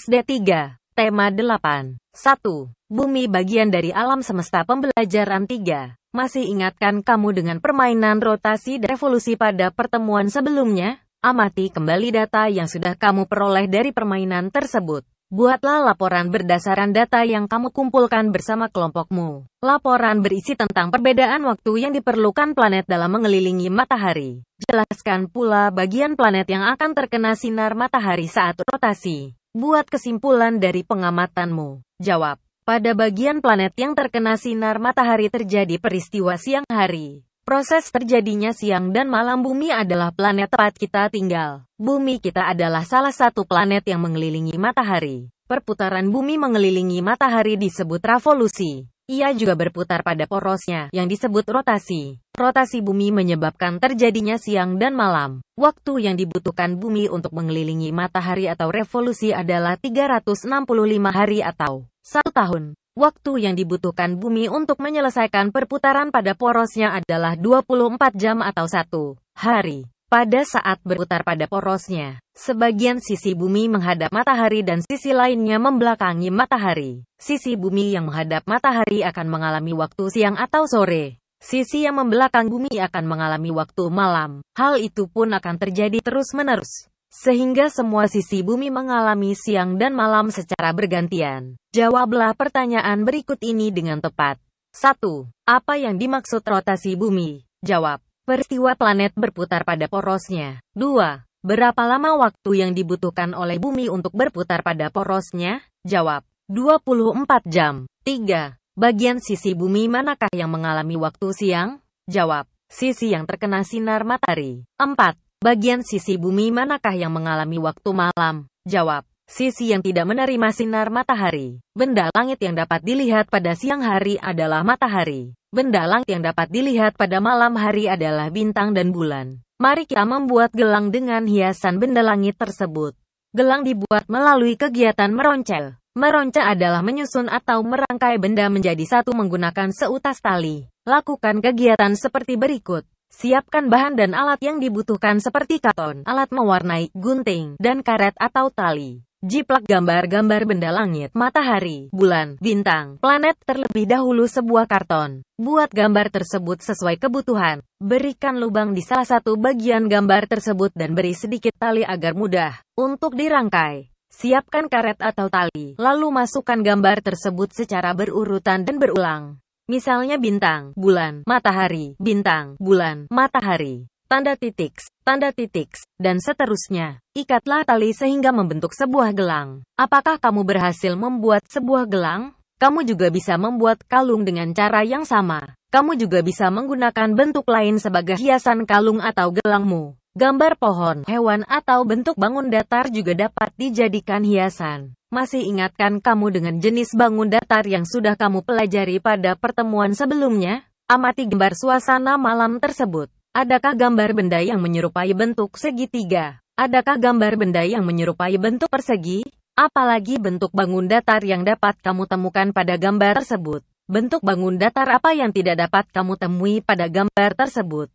SD3, Tema 8. 1. Bumi bagian dari alam semesta. Pembelajaran 3. Masih ingatkan kamu dengan permainan rotasi dan revolusi pada pertemuan sebelumnya? Amati kembali data yang sudah kamu peroleh dari permainan tersebut. Buatlah laporan berdasarkan data yang kamu kumpulkan bersama kelompokmu. Laporan berisi tentang perbedaan waktu yang diperlukan planet dalam mengelilingi matahari. Jelaskan pula bagian planet yang akan terkena sinar matahari saat rotasi. Buat kesimpulan dari pengamatanmu. Jawab. Pada bagian planet yang terkena sinar matahari terjadi peristiwa siang hari. Proses terjadinya siang dan malam bumi adalah planet tempat kita tinggal. Bumi kita adalah salah satu planet yang mengelilingi matahari. Perputaran bumi mengelilingi matahari disebut revolusi. Ia juga berputar pada porosnya, yang disebut rotasi. Rotasi bumi menyebabkan terjadinya siang dan malam. Waktu yang dibutuhkan bumi untuk mengelilingi matahari atau revolusi adalah 365 hari atau 1 tahun. Waktu yang dibutuhkan bumi untuk menyelesaikan perputaran pada porosnya adalah 24 jam atau 1 hari. Pada saat berputar pada porosnya, sebagian sisi bumi menghadap matahari dan sisi lainnya membelakangi matahari. Sisi bumi yang menghadap matahari akan mengalami waktu siang atau sore. Sisi yang membelakangi bumi akan mengalami waktu malam. Hal itu pun akan terjadi terus-menerus, sehingga semua sisi bumi mengalami siang dan malam secara bergantian. Jawablah pertanyaan berikut ini dengan tepat. 1. Apa yang dimaksud rotasi bumi? Jawab. Peristiwa planet berputar pada porosnya. 2. Berapa lama waktu yang dibutuhkan oleh bumi untuk berputar pada porosnya? Jawab. 24 jam. 3. Bagian sisi bumi manakah yang mengalami waktu siang? Jawab. Sisi yang terkena sinar matahari. 4. Bagian sisi bumi manakah yang mengalami waktu malam? Jawab. Sisi yang tidak menerima sinar matahari. Benda langit yang dapat dilihat pada siang hari adalah matahari. Benda langit yang dapat dilihat pada malam hari adalah bintang dan bulan. Mari kita membuat gelang dengan hiasan benda langit tersebut. Gelang dibuat melalui kegiatan meroncel. Meroncel adalah menyusun atau merangkai benda menjadi satu menggunakan seutas tali. Lakukan kegiatan seperti berikut. Siapkan bahan dan alat yang dibutuhkan seperti karton, alat mewarnai, gunting, dan karet atau tali. Jiplak gambar-gambar benda langit, matahari, bulan, bintang, planet terlebih dahulu sebuah karton. Buat gambar tersebut sesuai kebutuhan. Berikan lubang di salah satu bagian gambar tersebut dan beri sedikit tali agar mudah untuk dirangkai. Siapkan karet atau tali, lalu masukkan gambar tersebut secara berurutan dan berulang. Misalnya bintang, bulan, matahari, bintang, bulan, matahari. Tanda titik, dan seterusnya. Ikatlah tali sehingga membentuk sebuah gelang. Apakah kamu berhasil membuat sebuah gelang? Kamu juga bisa membuat kalung dengan cara yang sama. Kamu juga bisa menggunakan bentuk lain sebagai hiasan kalung atau gelangmu. Gambar pohon, hewan, atau bentuk bangun datar juga dapat dijadikan hiasan. Masih ingatkan kamu dengan jenis bangun datar yang sudah kamu pelajari pada pertemuan sebelumnya? Amati gambar suasana malam tersebut. Adakah gambar benda yang menyerupai bentuk segitiga? Adakah gambar benda yang menyerupai bentuk persegi? Apalagi bentuk bangun datar yang dapat kamu temukan pada gambar tersebut? Bentuk bangun datar apa yang tidak dapat kamu temui pada gambar tersebut?